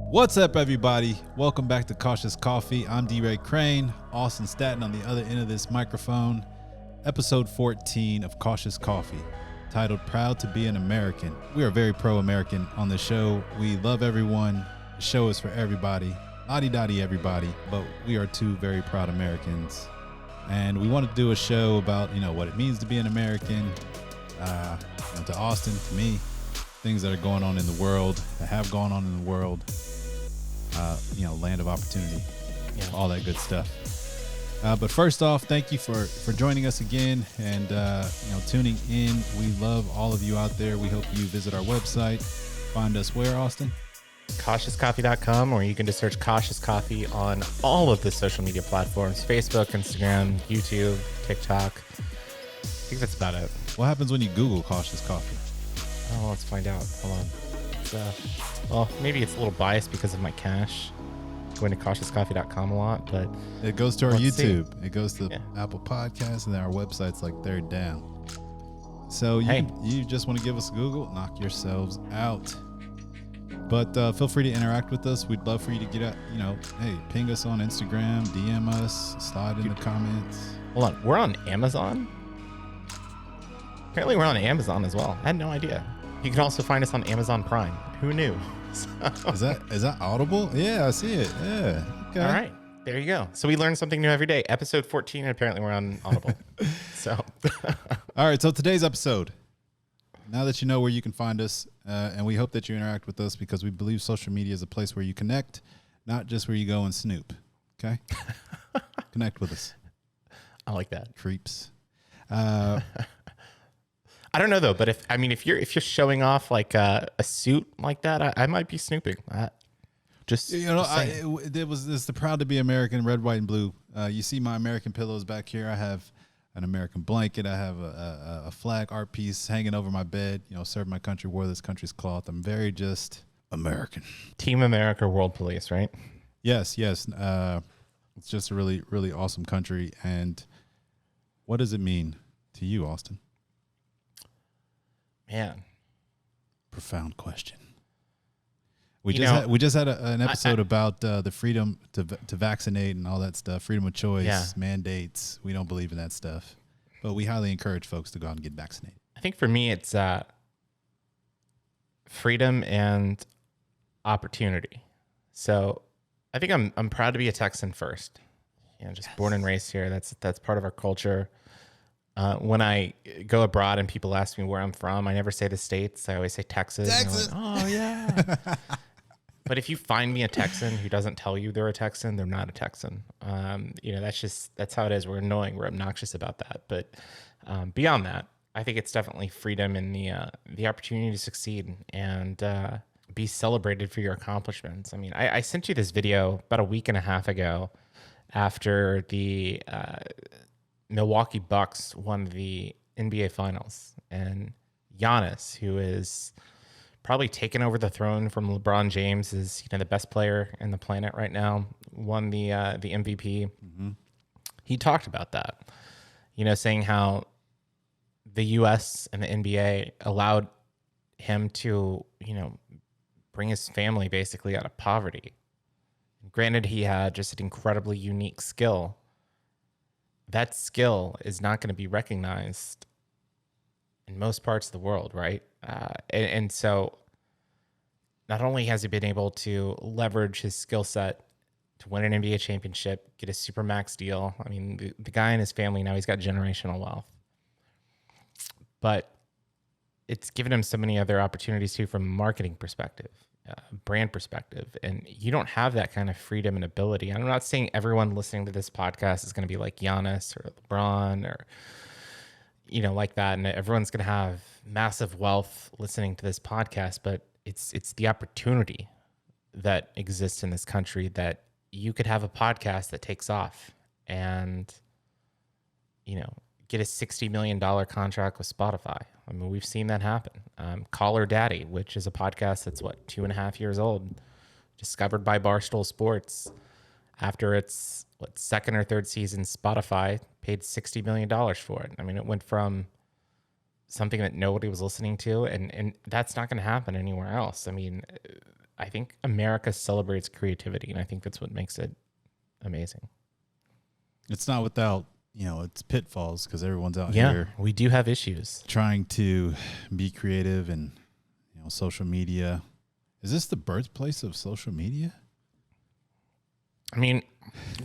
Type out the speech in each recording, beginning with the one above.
What's up, everybody? Welcome back to Cautious Coffee. I'm DeRae Crane, Austin Staton on the other end of this microphone. Episode 14 of Cautious Coffee, titled Proud to be an American. We are very pro-American on this show. We love everyone. The show is for everybody. Lottie-dottie everybody, but we are two very proud Americans. And we wanted to do a show about, what it means to be an American, to Austin, to me, things that are going on in the world, that have gone on in the world. Land of opportunity, all that good stuff. But first off, thank you for joining us again and, tuning in. We love all of you out there. We hope you visit our website. Find us where, Austin? CautiousCoffee.com, or you can just search Cautious Coffee on all of the social media platforms, Facebook, Instagram, YouTube, TikTok. I think that's about it. What happens when you Google Cautious Coffee? Oh, let's find out. Hold on. Well, maybe it's a little biased because of my cache. Going to cautiouscoffee.com a lot, but it goes to our YouTube. It goes to Apple Podcasts, and then our website's like third down. So you just want to give us a Google, knock yourselves out. But feel free to interact with us. We'd love for you to get out, ping us on Instagram, DM us, slide in the comments. Hold on, we're on Amazon? Apparently we're on Amazon as well. I had no idea. You can also find us on Amazon Prime. Who knew? So. Is that Audible? Yeah, I see it. Yeah. Okay. All right. There you go. So we learn something new every day. Episode 14, and apparently we're on Audible. So. All right. So today's episode, now that you know where you can find us, and we hope that you interact with us because we believe social media is a place where you connect, not just where you go and snoop. Okay? Connect with us. I like that. Creeps. I don't know though, but if you're showing off like a suit like that, I might be snooping. It's the proud to be American, red, white, and blue. You see my American pillows back here. I have an American blanket. I have a flag art piece hanging over my bed. Serve my country, wore this country's cloth. I'm very just American. Team America, World Police, right? Yes. It's just a really, really awesome country. And what does it mean to you, Austin? Man, profound question. We just had an episode about the freedom to vaccinate and all that stuff, freedom of choice, mandates. We don't believe in that stuff, but we highly encourage folks to go out and get vaccinated. I think for me, it's freedom and opportunity. So I think I'm proud to be a Texan first. Born and raised here. That's part of our culture. When I go abroad and people ask me where I'm from, I never say the States. I always say Texas. Texas. Like, oh, yeah. But if you find me a Texan who doesn't tell you they're a Texan, they're not a Texan. That's how it is. We're annoying. We're obnoxious about that. But beyond that, I think it's definitely freedom and the opportunity to succeed and be celebrated for your accomplishments. I mean, I sent you this video about a week and a half ago after the Milwaukee Bucks won the NBA Finals, and Giannis, who is probably taken over the throne from LeBron James, is the best player in the planet right now, won the MVP. Mm-hmm. He talked about that, saying how the U.S. and the NBA allowed him to, bring his family basically out of poverty. Granted, he had just an incredibly unique skill. That skill is not going to be recognized in most parts of the world, right? And so not only has he been able to leverage his skill set to win an NBA championship, get a Supermax deal. I mean, the guy and his family now, he's got generational wealth. But it's given him so many other opportunities too from a marketing perspective, brand perspective. And you don't have that kind of freedom and ability. And I'm not saying everyone listening to this podcast is going to be like Giannis or LeBron or, like that. And everyone's going to have massive wealth listening to this podcast, but it's the opportunity that exists in this country that you could have a podcast that takes off and, get a $60 million contract with Spotify. I mean, we've seen that happen. Call Her Daddy, which is a podcast that's 2.5 years old, discovered by Barstool Sports, after its second or third season, Spotify paid $60 million for it. I mean, it went from something that nobody was listening to, and that's not going to happen anywhere else. I mean, I think America celebrates creativity, and I think that's what makes it amazing. It's not without, its pitfalls, because everyone's out here. We do have issues. Trying to be creative and, social media. Is this the birthplace of social media? I mean,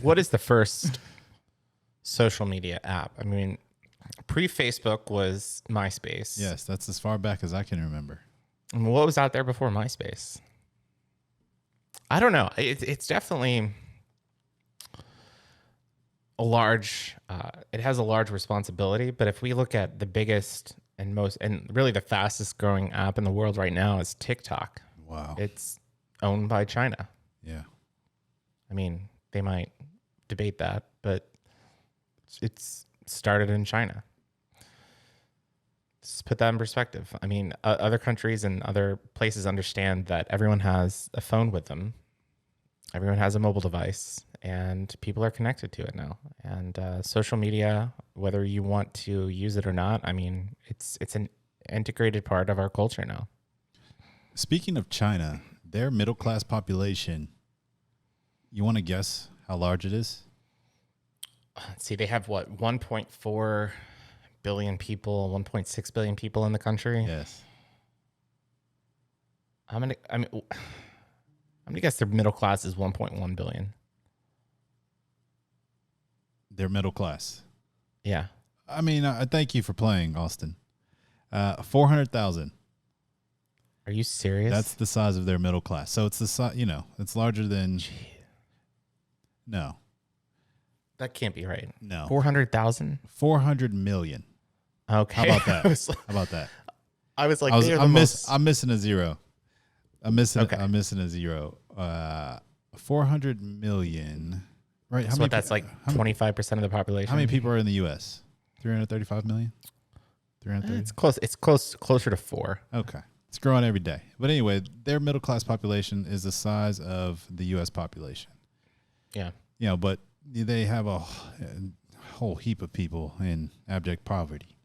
what is the first social media app? I mean, pre-Facebook was MySpace. Yes, that's as far back as I can remember. And what was out there before MySpace? I don't know. It's definitely a large, it has a large responsibility. But if we look at the biggest and most, and really the fastest growing app in the world right now is TikTok. Wow. It's owned by China. Yeah. I mean, they might debate that, but it's started in China. Just put that in perspective. I mean, other countries and other places understand that everyone has a phone with them. Everyone has a mobile device, and people are connected to it now. And social media, whether you want to use it or not, I mean, it's an integrated part of our culture now. Speaking of China, their middle class population, you want to guess how large it is? Let's see, they have what, 1.4 billion people, 1.6 billion people in the country. Yes. I'm gonna guess their middle class is 1.1 billion. They're middle class. Yeah. I mean, I thank you for playing, Austin. 400,000. Are you serious? That's the size of their middle class. So it's the size, it's larger than. No. That can't be right. No. 400,000? 400 million. Okay. How about that? How about that? I was like, I'm missing a zero. I'm missing a zero. 400 million. Right. So that's like 25% of the population. How many people are in the U.S.? 335 million? 330? It's closer to 4. Okay. It's growing every day. But anyway, their middle class population is the size of the U.S. population. Yeah. But they have a whole heap of people in abject poverty.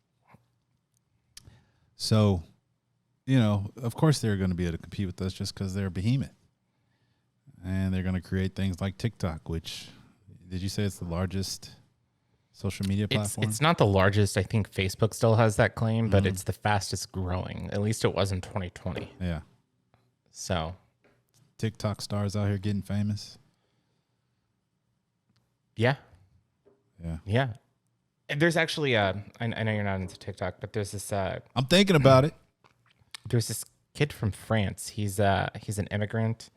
So, of course they're going to be able to compete with us just because they're a behemoth. And they're going to create things like TikTok, which, did you say it's the largest social media platform? It's not the largest. I think Facebook still has that claim, but it's the fastest growing. At least it was in 2020. Yeah. So. TikTok stars out here getting famous. Yeah. Yeah. Yeah. And there's actually, I know you're not into TikTok, but there's this. I'm thinking about it. There's this kid from France. He's an immigrant.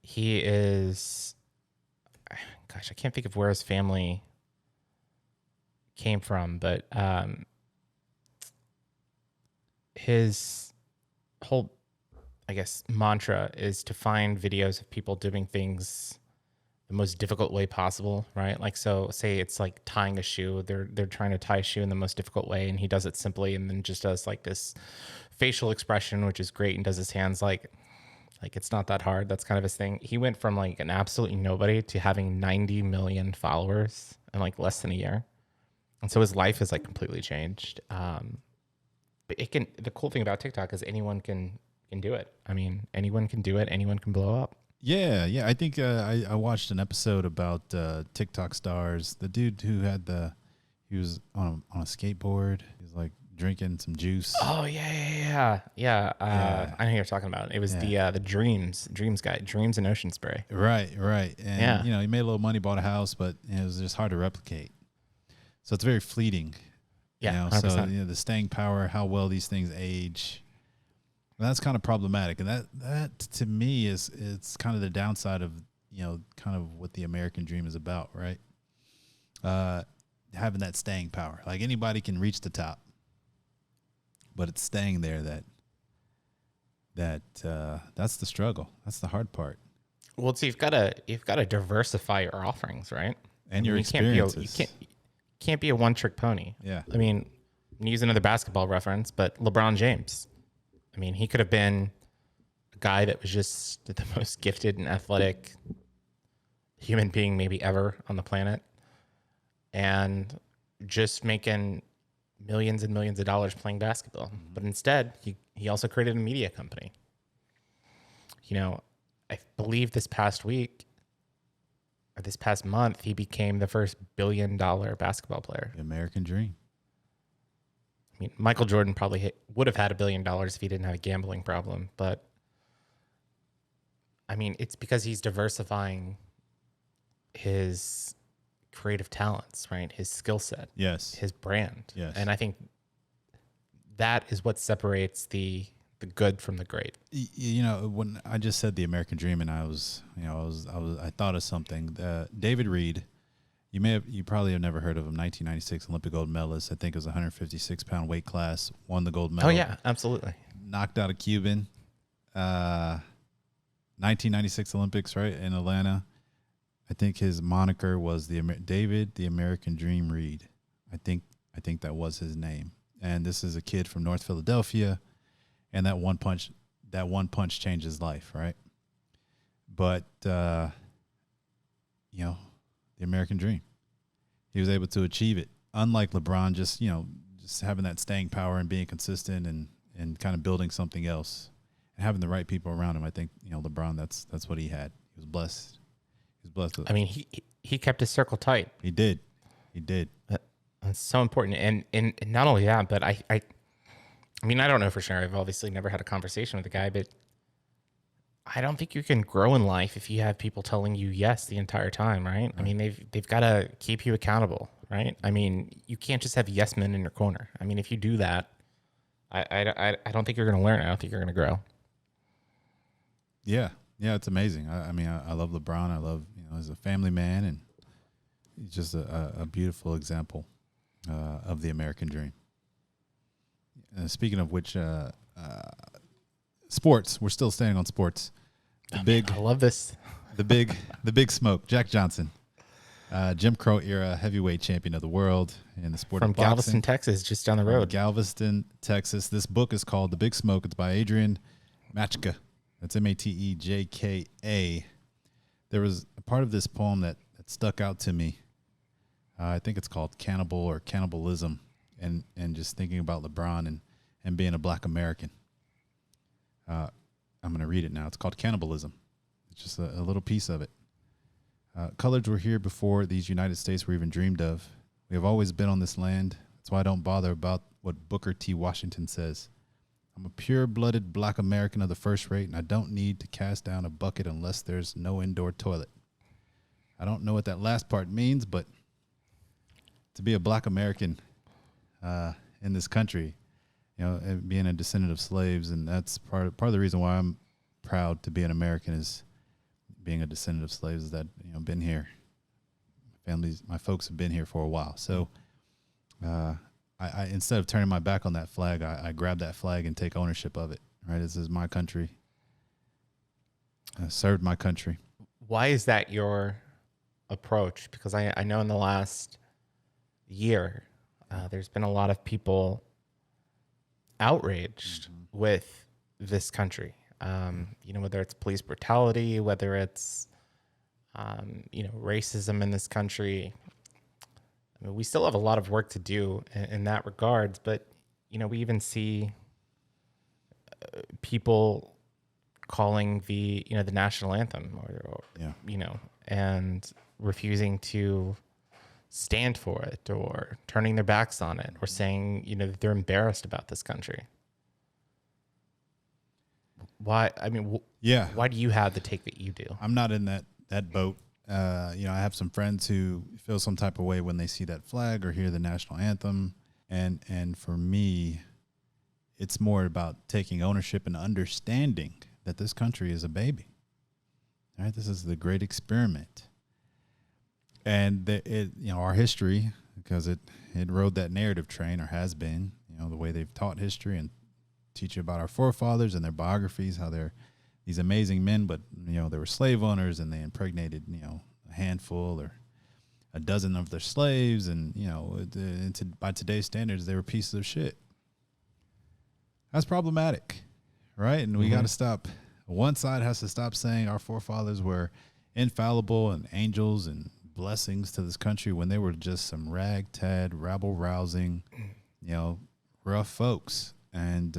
He is, gosh, I can't think of where his family came from, but his whole, I guess, mantra is to find videos of people doing things the most difficult way possible, right? Like, so say it's like tying a shoe. They're trying to tie a shoe in the most difficult way, and he does it simply, and then just does like this facial expression, which is great, and does his hands like it's not that hard. That's kind of his thing. He went from like an absolutely nobody to having 90 million followers in like less than a year. And so his life has like completely changed. But the cool thing about TikTok is anyone can do it. I mean, anyone can do it. Anyone can blow up. Yeah. I think I watched an episode about TikTok stars. The dude who he was on a skateboard. He was like drinking some juice. Oh yeah. I know who you're talking about. It was the Dreams guy, Dreams and Ocean Spray. Right. And he made a little money, bought a house, but it was just hard to replicate. So it's very fleeting. Yeah. 100%. So the staying power, how well these things age. That's kind of problematic, and that to me it's kind of the downside of kind of what the American dream is about, right? Having that staying power, like anybody can reach the top, but it's staying there that's the struggle. That's the hard part. Well, so you've got to diversify your offerings, right? And your experiences. You can't be a one-trick pony. Yeah. I mean, I'm gonna use another basketball reference, but LeBron James. I mean, he could have been a guy that was just the most gifted and athletic human being maybe ever on the planet, and just making millions and millions of dollars playing basketball. But instead, he also created a media company. You know, I believe this past week or this past month, he became the first $1 billion basketball player. The American dream. I mean, Michael Jordan probably would have had $1 billion if he didn't have a gambling problem. But I mean, it's because he's diversifying his creative talents, right? His skill set, yes, his brand, yes. And I think that is what separates the good from the great. You know, when I just said the American dream, and I thought of something. David Reed, you probably have never heard of him. 1996 Olympic gold medalist. I think it was 156-pound weight class. Won the gold medal. Oh yeah, absolutely. Knocked out a Cuban. 1996 Olympics, right, in Atlanta. I think his moniker was David the American Dream Reed. I think that was his name. And this is a kid from North Philadelphia, and that one punch changed his life, right? But the American dream. He was able to achieve it. Unlike LeBron, just having that staying power and being consistent and kind of building something else and having the right people around him. I think, LeBron, that's what he had. He was blessed. I mean, he kept his circle tight. He did. That's so important. And not only that, but I mean, I don't know for sure. I've obviously never had a conversation with the guy, but I don't think you can grow in life if you have people telling you yes the entire time, right? I mean, they've got to keep you accountable, right? I mean, you can't just have yes men in your corner. I mean, if you do that, I don't think you're going to learn. I don't think you're going to grow. Yeah, it's amazing. I mean, I love LeBron. I love, he's a family man, and he's just a beautiful example of the American dream. Speaking of which, sports. We're still staying on sports. I love this. The big smoke. Jack Johnson, Jim Crow era heavyweight champion of the world in the sport from of boxing. Galveston, Texas, just down the road. Galveston, Texas. This book is called The Big Smoke. It's by Adrian Matejka. That's Matejka. There was a part of this poem that stuck out to me. I think it's called Cannibal or Cannibalism, and just thinking about LeBron and being a black American. I'm going to read it now. It's called Cannibalism. It's just a little piece of it. Coloreds were here before these United States were even dreamed of. We have always been on this land. That's why I don't bother about what Booker T. Washington says. I'm a pure-blooded black American of the first rate, and I don't need to cast down a bucket unless there's no indoor toilet. I don't know what that last part means, but to be a black American in this country, and being a descendant of slaves, and that's part of the reason why I'm proud to be an American is being a descendant of slaves. Is that been here, my folks have been here for a while. So, I instead of turning my back on that flag, I grab that flag and take ownership of it. Right, this is my country. I served my country. Why is that your approach? Because I know in the last year, there's been a lot of people outraged with this country. Whether it's police brutality, whether it's racism in this country. I mean, we still have a lot of work to do in that regards, but we even see people calling the national anthem and refusing to stand for it, or turning their backs on it, or saying that they're embarrassed about this country. Why? I mean, why do you have the take that you do? I'm not in that boat. I have some friends who feel some type of way when they see that flag or hear the national anthem. And for me, it's more about taking ownership and understanding that this country is a baby. All right, this is the great experiment. And our history, because it rode that narrative train, or has been, the way they've taught history and teach you about our forefathers and their biographies, how they're these amazing men, but they were slave owners, and they impregnated a handful or a dozen of their slaves, and by today's standards, they were pieces of shit. That's problematic, right? And we got to stop One side has to stop saying our forefathers were infallible and angels and blessings to this country when they were just some ragtag, rabble-rousing, rough folks and,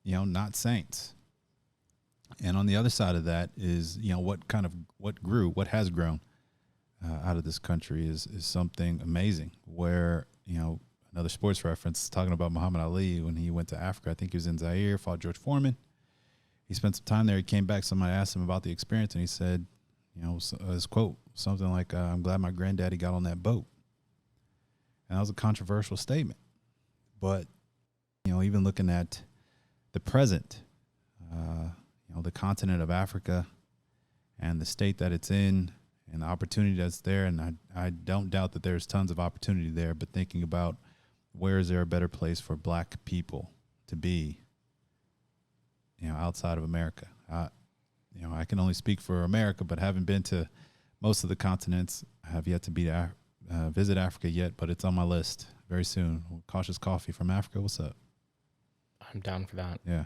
not saints. And on the other side of that is, what has grown out of this country is something amazing where, another sports reference talking about Muhammad Ali when he went to Africa. I think he was in Zaire, fought George Foreman. He spent some time there. He came back. Somebody asked him about the experience, and he said, his quote, something like, I'm glad my granddaddy got on that boat. And that was a controversial statement. But, even looking at the present, the continent of Africa and the state that it's in and the opportunity that's there, and I don't doubt that there's tons of opportunity there, but thinking about where is there a better place for black people to be, outside of America. I can only speak for America, but haven't been to most of the continents. I have yet to visit Africa yet, but it's on my list very soon. Cautious Coffee from Africa. What's up? I'm down for that. Yeah.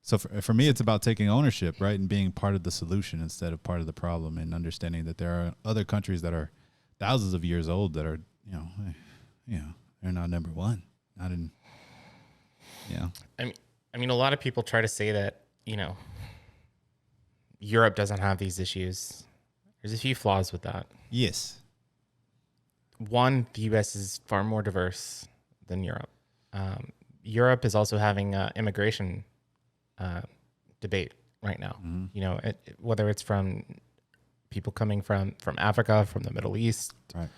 So for me, it's about taking ownership, right, and being part of the solution instead of part of the problem, and understanding that there are other countries that are thousands of years old that are, they're not number one. Not in, I mean, a lot of people try to say that, Europe doesn't have these issues. There's a few flaws with that. Yes. One, the U.S. is far more diverse than Europe. Europe is also having immigration debate right now. Mm-hmm. Whether it's from people coming from Africa, from the Middle East. Right.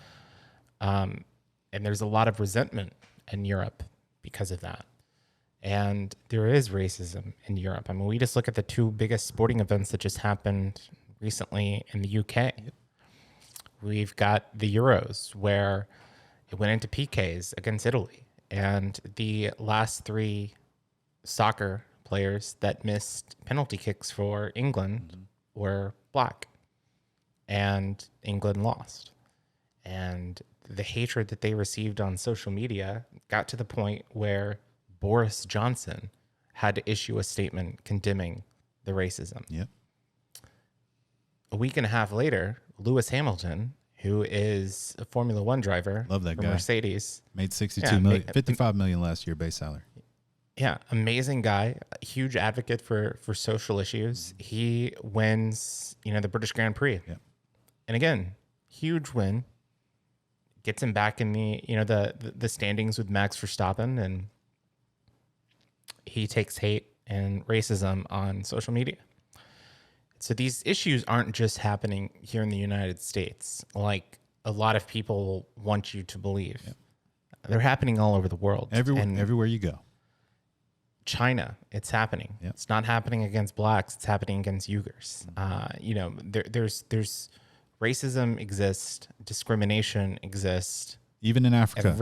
And there's a lot of resentment in Europe because of that. And there is racism in Europe. I mean, we just look at the two biggest sporting events that just happened recently in the UK. Yep. We've got the Euros, where it went into PKs against Italy. And the last three soccer players that missed penalty kicks for England were black. And England lost. And the hatred that they received on social media got to the point where Boris Johnson had to issue a statement condemning the racism. Yep. A week and a half later, Lewis Hamilton, who is a Formula One driver, love that guy. Mercedes, made 55 million last year base salary. Yeah, amazing guy, a huge advocate for social issues. He wins, the British Grand Prix. Yep. And again, huge win. Gets him back in the standings with Max Verstappen, and he takes hate and racism on social media. So these issues aren't just happening here in the United States, like a lot of people want you to believe. Yep. They're happening all over the world. Everywhere you go. China, it's happening. Yep. It's not happening against blacks. It's happening against Uyghurs. There's racism exists, discrimination exists. Even in Africa.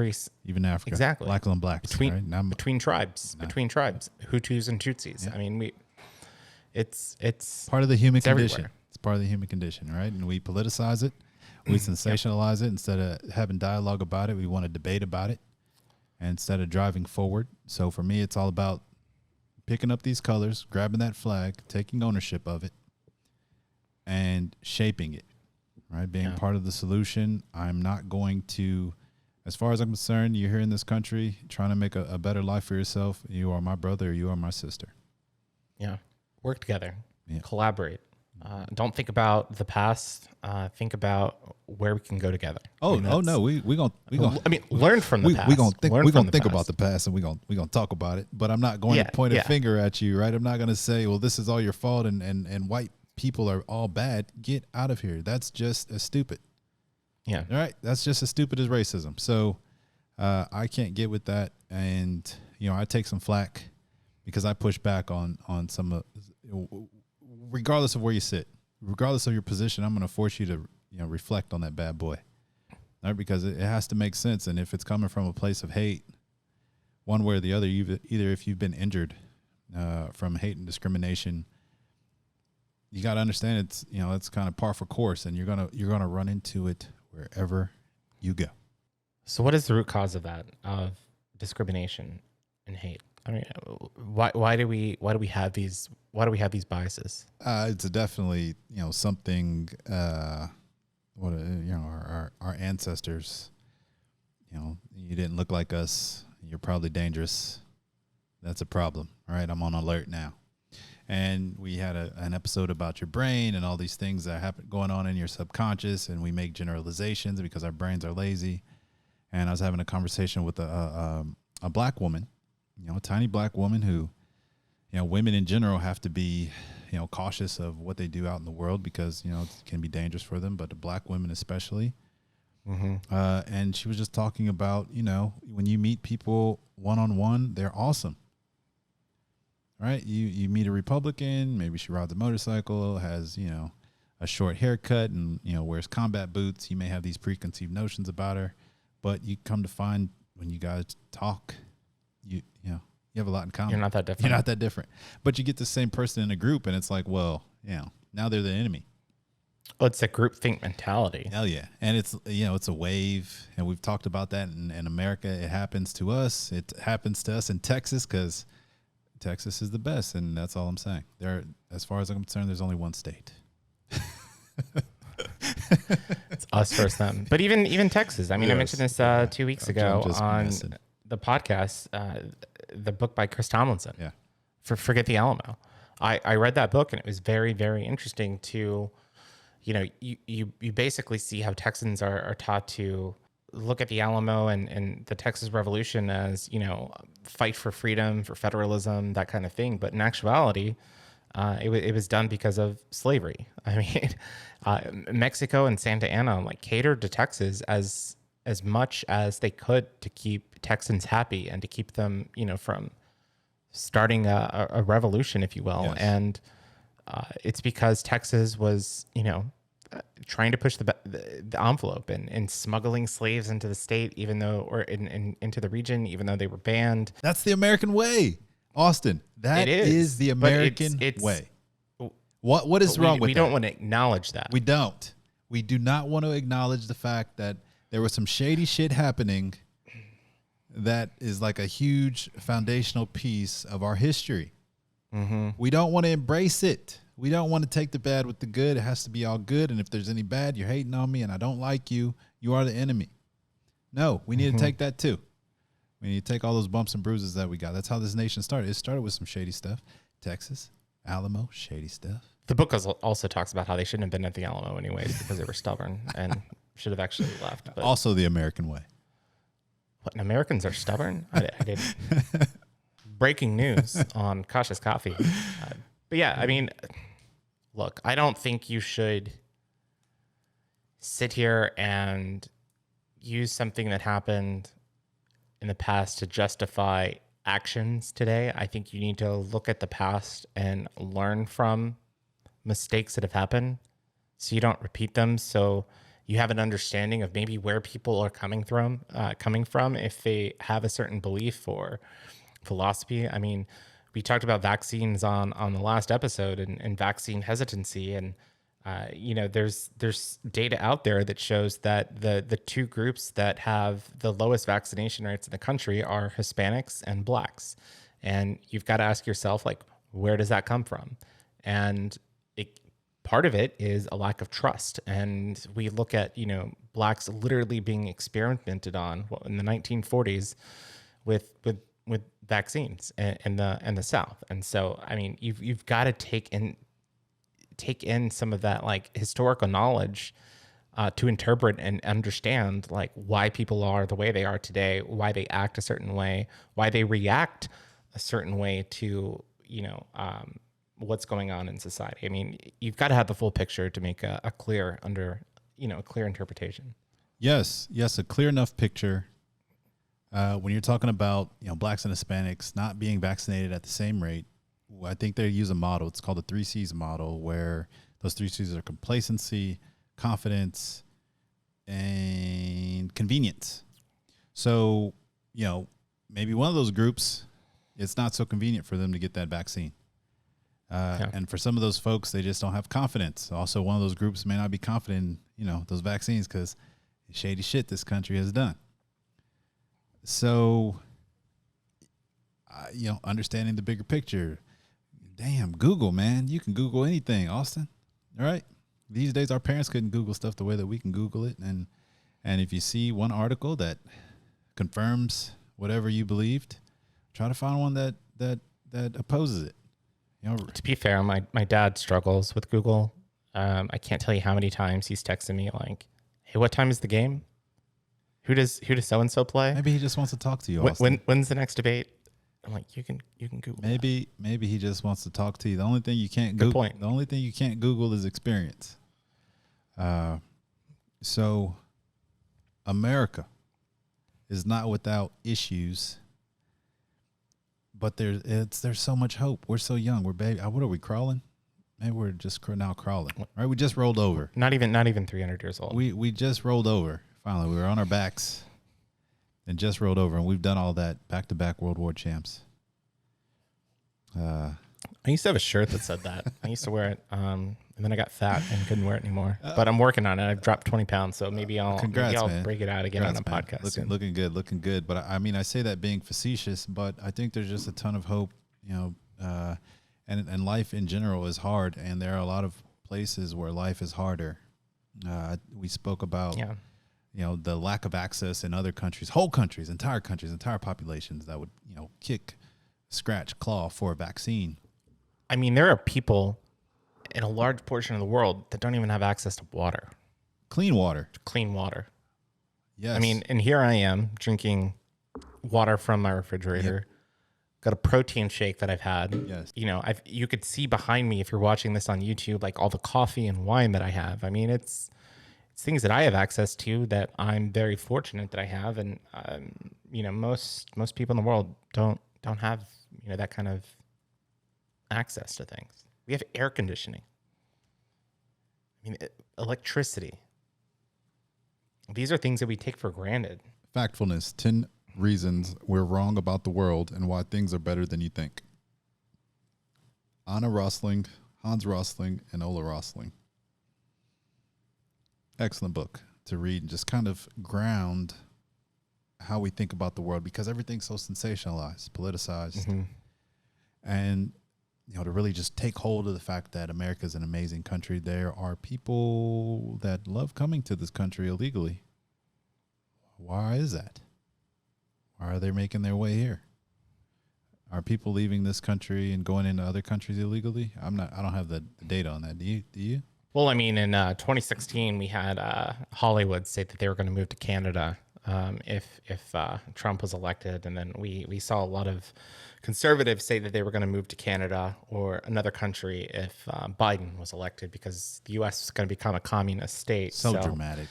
Exactly. Black on blacks. Between tribes, Hutus and Tutsis. Yeah. I mean, it's part of the human condition. Everywhere. It's part of the human condition, right? And we politicize it. We sensationalize it. Instead of having dialogue about it, we want to debate about it. And instead of driving forward. So for me, it's all about picking up these colors, grabbing that flag, taking ownership of it, and shaping it, right? Being part of the solution. I'm not going to, as far as I'm concerned, you're here in this country trying to make a better life for yourself. You are my brother or you are my sister. Yeah. Work together. Yeah. Collaborate. Don't think about the past. Think about where we can go together. No, we gonna. I mean, learn from the past. We gonna think about the past, and we gonna talk about it. But I'm not going to point a finger at you, right? I'm not going to say, well, this is all your fault, and white people are all bad. Get out of here. That's just as stupid. Yeah. All right. That's just as stupid as racism. So I can't get with that, and I take some flack because I push back on some. Regardless of where you sit, regardless of your position, I'm going to force you to reflect on that bad boy, right? Because it has to make sense. And if it's coming from a place of hate, one way or the other, either if you've been injured from hate and discrimination, you got to understand it's kind of par for course, and you're gonna run into it wherever you go. So, what is the root cause of that, of discrimination and hate? I mean, why do we have these biases? It's definitely, something, our ancestors, you didn't look like us. You're probably dangerous. That's a problem. All right. I'm on alert now. And we had an episode about your brain and all these things that happen going on in your subconscious, and we make generalizations because our brains are lazy. And I was having a conversation with a black woman, a tiny black woman who, women in general have to be, cautious of what they do out in the world because, it can be dangerous for them, but the black women especially. Mm-hmm. And she was just talking about, when you meet people one-on-one, they're awesome. Right? You meet a Republican, maybe she rides a motorcycle, has, a short haircut and, wears combat boots. You may have these preconceived notions about her, but you come to find when you guys talk, you have a lot in common. You're not that different. You're not that different. But you get the same person in a group and it's like, well, now they're the enemy. Oh, it's a group think mentality. Hell yeah. And it's, it's a wave. And we've talked about that in America. It happens to us. It happens to us in Texas because Texas is the best, and that's all I'm saying. As far as I'm concerned, there's only one state. It's us versus them. But even Texas. I mean, yes. I mentioned this 2 weeks ago on the podcast, the book by Chris Tomlinson. Yeah. For Forget the Alamo. I read that book, and it was very, very interesting to, you basically see how Texans are taught to look at the Alamo and the Texas Revolution as, fight for freedom, for federalism, that kind of thing. But in actuality, it was done because of slavery. I mean, Mexico and Santa Ana catered to Texas as much as they could to keep Texans happy and to keep them, from starting a revolution, if you will. Yes. And it's because Texas was, trying to push the envelope and smuggling slaves into the state, even though, or into the region, even though they were banned. That's the American way, Austin. That is the American way. What is wrong with that? We don't want to acknowledge that. We don't. We do not want to acknowledge the fact that there was some shady shit happening that is like a huge foundational piece of our history. Mm-hmm. We don't want to embrace it. We don't want to take the bad with the good. It has to be all good. And if there's any bad, you're hating on me and I don't like you, you are the enemy. No, we need to take that too. We need to take all those bumps and bruises that we got. That's how this nation started. It started with some shady stuff. Texas, Alamo, shady stuff. The book also talks about how they shouldn't have been at the Alamo anyways because they were stubborn and should have actually left. But also the American way. What, and Americans are stubborn? I didn't. Breaking news on Cautious Coffee. But yeah, I mean, look, I don't think you should sit here and use something that happened in the past to justify actions today. I think you need to look at the past and learn from mistakes that have happened so you don't repeat them. So you have an understanding of maybe where people are coming from if they have a certain belief or philosophy. I mean, we talked about vaccines on the last episode and vaccine hesitancy. And, there's data out there that shows that the two groups that have the lowest vaccination rates in the country are Hispanics and Blacks. And you've got to ask yourself, where does that come from? And part of it is a lack of trust. And we look at, Blacks literally being experimented on in the 1940s with vaccines in the South. And so, I mean, you've got to take in some of that historical knowledge to interpret and understand why people are the way they are today, why they act a certain way, why they react a certain way to, what's going on in society. I mean, you've got to have the full picture to make a clear interpretation. Yes, a clear enough picture. When you're talking about Blacks and Hispanics not being vaccinated at the same rate, I think they use a model. It's called the 3 C's model, where those 3 C's are complacency, confidence, and convenience. So, maybe one of those groups, it's not so convenient for them to get that vaccine. And for some of those folks, they just don't have confidence. Also, one of those groups may not be confident in, those vaccines because shady shit this country has done. So understanding the bigger picture. Damn, Google, man. You can Google anything, Austin. All right. These days, our parents couldn't Google stuff the way that we can Google it. And if you see one article that confirms whatever you believed, try to find one that opposes it. To be fair, my dad struggles with Google. I can't tell you how many times he's texted me like, "Hey, what time is the game? Who does so and so play?" Maybe he just wants to talk to you, Austin. When's the next debate? I'm like, you can Google. Maybe he just wants to talk to you. The only thing you can't Google. Point. The only thing you can't Google is experience. So America is not without issues, but there's so much hope. We're so young. We're baby. What are we crawling? Maybe we're just now crawling. Right? We just rolled over. Not even 300 years old. We just rolled over. Finally, we were on our backs and just rolled over, and we've done all that back-to-back World War champs. I used to have a shirt that said that. I used to wear it, and then I got fat and couldn't wear it anymore. But I'm working on it. I've dropped 20 pounds, so maybe I'll break it out again on a podcast. Looking good. But I mean, I say that being facetious, but I think there's just a ton of hope, and life in general is hard, and there are a lot of places where life is harder. We spoke about the lack of access in other countries, entire populations that would kick, scratch, claw for a vaccine. I mean, there are people in a large portion of the world that don't even have access to water. Clean water. Yes. I mean, and here I am drinking water from my refrigerator. Yep. Got a protein shake that I've had. Yes. You could see behind me if you're watching this on YouTube, like all the coffee and wine that I have. I mean, it's things that I have access to that I'm very fortunate that I have, and most people in the world don't have that kind of access to things. We have air conditioning. I mean, electricity. These are things that we take for granted. Factfulness: 10 reasons we're wrong about the world and why things are better than you think. Anna Rosling, Hans Rosling, and Ola Rosling. Excellent book to read and just kind of ground how we think about the world, because everything's so sensationalized, politicized, and to really just take hold of the fact that America is an amazing country. There are people that love coming to this country illegally. Why is that? Why are they making their way here? Are people leaving this country and going into other countries illegally? I don't have the data on that. Do you? Well, I mean, in 2016, we had Hollywood say that they were going to move to Canada if Trump was elected, and then we saw a lot of conservatives say that they were going to move to Canada or another country if Biden was elected, because the U.S. is going to become a communist state. So dramatic.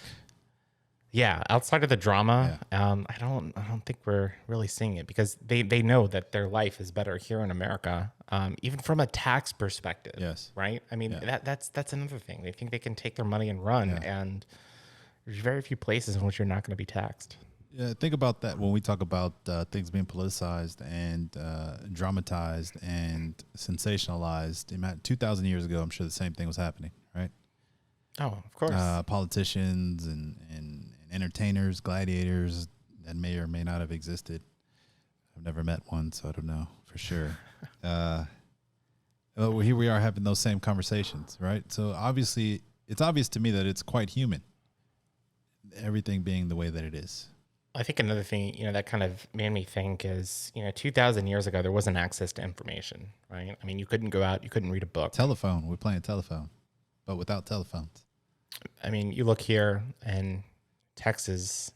Yeah, outside of the drama, I don't think we're really seeing it, because they know that their life is better here in America, even from a tax perspective. Yes. Right? I mean, that's another thing. They think they can take their money and run, and there's very few places in which you're not going to be taxed. Yeah, think about that when we talk about things being politicized and dramatized and sensationalized. 2,000 years ago, I'm sure the same thing was happening, right? Oh, of course. Politicians and entertainers, gladiators that may or may not have existed. I've never met one, so I don't know for sure. Well, here we are having those same conversations, right? So obviously, it's obvious to me that it's quite human, everything being the way that it is. I think another thing, that kind of made me think is, 2,000 years ago, there wasn't access to information, right? I mean, you couldn't go out, you couldn't read a book. Telephone, we're playing telephone, but without telephones. I mean, you look here in Texas,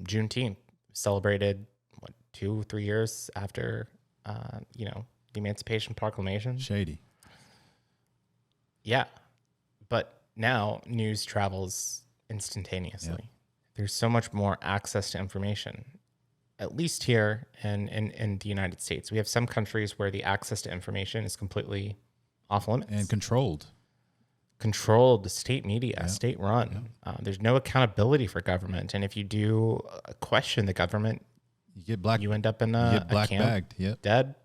Juneteenth celebrated, 2-3 years after, the Emancipation Proclamation. Shady. Yeah. But now news travels instantaneously. Yep. There's so much more access to information, at least here in the United States. We have some countries where the access to information is completely off limits. And controlled. Controlled, state media, state run. Yep. There's no accountability for government. And if you do question the government, you end up in a black camp, bagged. Yep. Dead.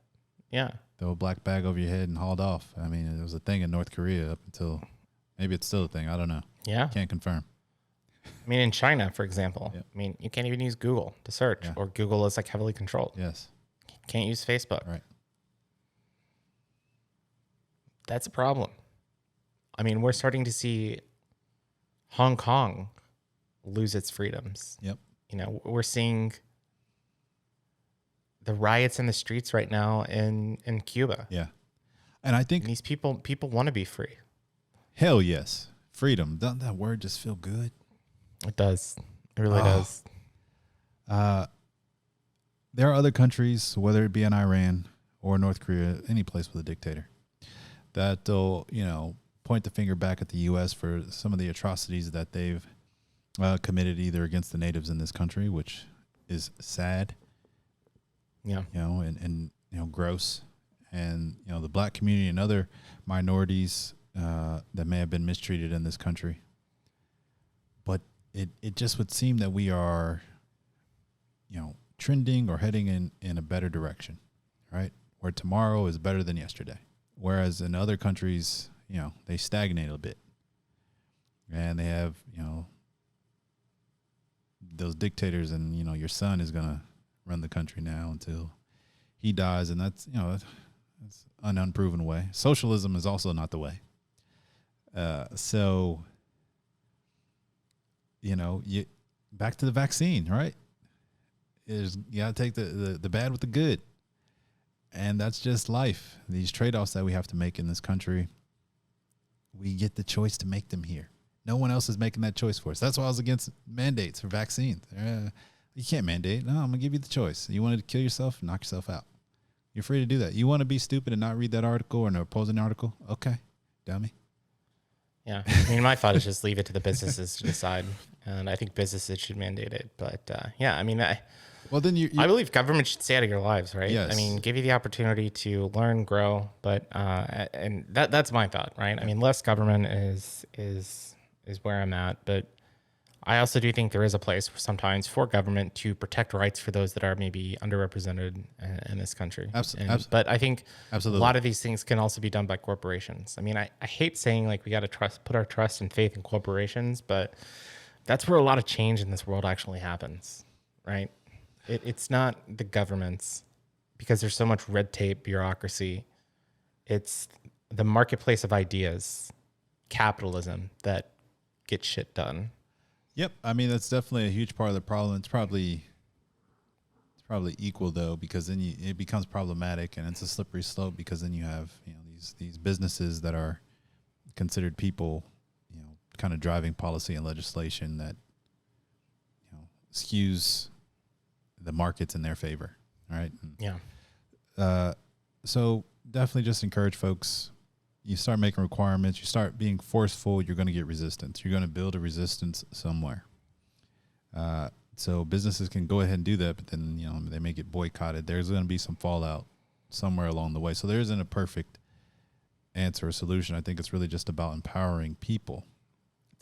Yeah. Throw a black bag over your head and hauled off. I mean, it was a thing in North Korea up until, maybe it's still a thing. I don't know. Yeah. Can't confirm. I mean, in China, for example, you can't even use Google to search, or Google is heavily controlled. Yes. Can't use Facebook. Right. That's a problem. I mean, we're starting to see Hong Kong lose its freedoms. Yep. You know, we're seeing the riots in the streets right now in Cuba. Yeah. And I think these people want to be free. Hell yes. Freedom. Doesn't that word just feel good? It does. It really does. There are other countries, whether it be in Iran or North Korea, any place with a dictator, that they'll, point the finger back at the U.S. for some of the atrocities that they've committed either against the natives in this country, which is sad. Yeah. And gross. And, the black community and other minorities that may have been mistreated in this country. But it just would seem that we are, trending or heading in a better direction, right? Where tomorrow is better than yesterday. Whereas in other countries, they stagnate a bit. And they have, those dictators and, your son is going to run the country now until he dies. And that's, that's an unproven way. Socialism is also not the way. So, back to the vaccine, right? You got to take the bad with the good. And that's just life. These trade-offs that we have to make in this country, we get the choice to make them here. No one else is making that choice for us. That's why I was against mandates for vaccines. You can't mandate. No, I'm going to give you the choice. You wanted to kill yourself? Knock yourself out. You're free to do that. You want to be stupid and not read that article or an opposing article? Okay, dummy. Yeah. I mean, my thought is just leave it to the businesses to decide. And I think businesses should mandate it. But I believe government should stay out of your lives, right? Yes. I mean, give you the opportunity to learn, grow, but and that's my thought, right? I mean, less government is where I'm at, but I also do think there is a place sometimes for government to protect rights for those that are maybe underrepresented in this country. Absolutely. But I think Absolutely. a lot of these things can also be done by corporations. I mean, I hate saying like we got to put our trust and faith in corporations, but that's where a lot of change in this world actually happens, right? It's not the governments, because there's so much red tape, bureaucracy. It's the marketplace of ideas, capitalism, that gets shit done. Yep. I mean, that's definitely a huge part of the problem. It's probably equal though, because then it becomes problematic and it's a slippery slope, because then you have, these businesses that are considered people, kind of driving policy and legislation that, skews the markets in their favor. Right. Yeah. So definitely just encourage folks. You start making requirements, you start being forceful, you're going to get resistance. You're going to build a resistance somewhere. So businesses can go ahead and do that, but then, they may get boycotted. There's going to be some fallout somewhere along the way. So there isn't a perfect answer or solution. I think it's really just about empowering people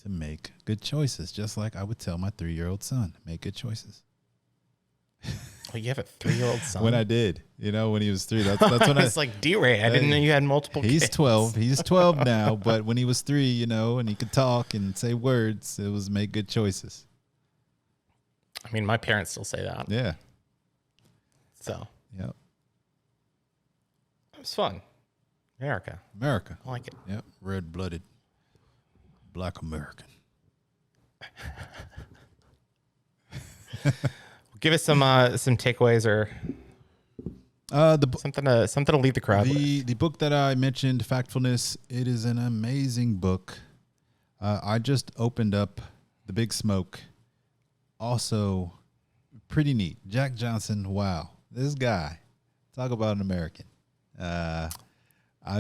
to make good choices. Just like I would tell my 3-year-old son, make good choices. Well, you have a 3-year-old son? When I did, when he was 3, that's when it's like DeRae. I didn't know you had multiple kids. He's 12. He's 12 now, but when he was 3, and he could talk and say words, it was make good choices. I mean, my parents still say that. Yeah. So. Yep. It was fun. America. I like it. Yep. Red-blooded Black American. Give us some takeaways or something to lead the crowd with. The book that I mentioned, Factfulness, it is an amazing book. I just opened up The Big Smoke. Also, pretty neat. Jack Johnson, wow. This guy, talk about an American. I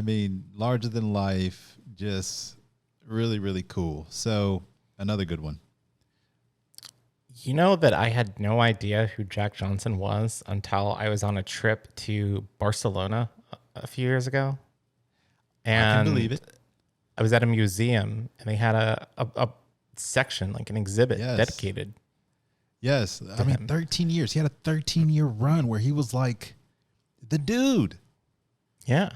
mean, larger than life, just really, really cool. So, another good one. You know that I had no idea who Jack Johnson was until I was on a trip to Barcelona a few years ago. And I can believe it. I was at a museum and they had a section, like an exhibit dedicated. Yes. I mean, 13 years. He had a 13-year run where he was like the dude. Yeah.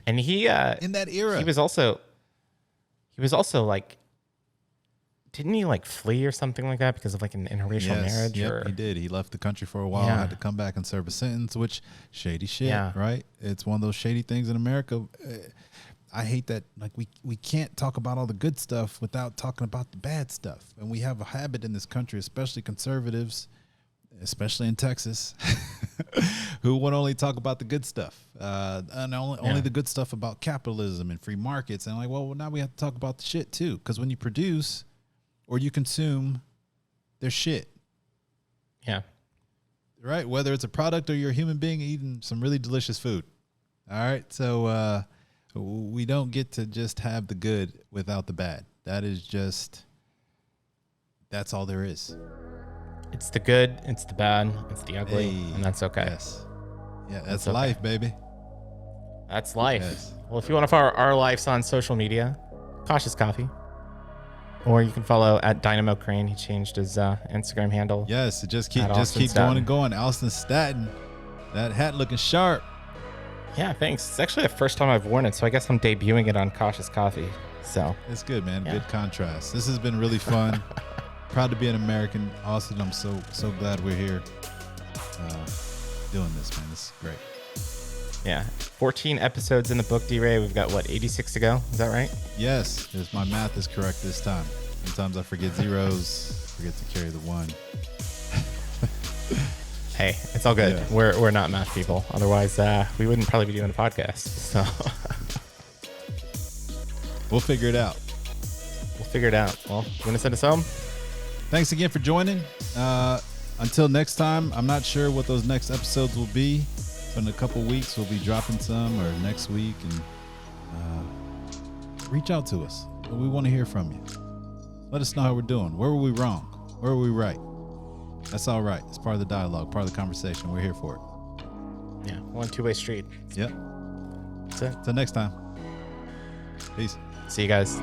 And he in that era. He was also like didn't he like flee or something like that because of like an interracial marriage? Yep, he did. He left the country for a while, had to come back and serve a sentence, which shady shit, right? It's one of those shady things in America. I hate that. Like we can't talk about all the good stuff without talking about the bad stuff. And we have a habit in this country, especially conservatives, especially in Texas, who want to only talk about the good stuff, and only the good stuff about capitalism and free markets. And like, well, now we have to talk about the shit too, because when you produce or you consume, there's shit. Yeah. Right. Whether it's a product or you're a human being eating some really delicious food. All right. So we don't get to just have the good without the bad. That's all there is. It's the good, it's the bad, it's the ugly, and that's okay. Yes. Yeah, that's life, baby. That's life. Yes. Well, if you want to follow our lives on social media, Cautious Coffee. Or you can follow at Dynamo Crane. He changed his Instagram handle. Yes, just keep going and going. Austin Staton, that hat looking sharp. Yeah, thanks. It's actually the first time I've worn it, so I guess I'm debuting it on Cautious Coffee. So it's good, man. Good contrast. This has been really fun. Proud to be an American, Austin. I'm so glad we're here doing this, man. This is great. Yeah, 14 episodes in the book, DeRae. We've got 86 to go. Is that right? Yes, my math is correct this time. Sometimes I forget zeros, forget to carry the one. Hey, it's all good. Yeah. We're not math people. Otherwise, we wouldn't probably be doing a podcast. So we'll figure it out. Well, you want to send us home? Thanks again for joining. Until next time, I'm not sure what those next episodes will be. But in a couple weeks, we'll be dropping some, or next week, and reach out to us. We want to hear from you. Let us know how we're doing. Where were we wrong? Where were we right? That's all right. It's part of the dialogue, part of the conversation. We're here for it. Yeah, one two-way street. Yep. That's it. Until next time. Peace. See you guys.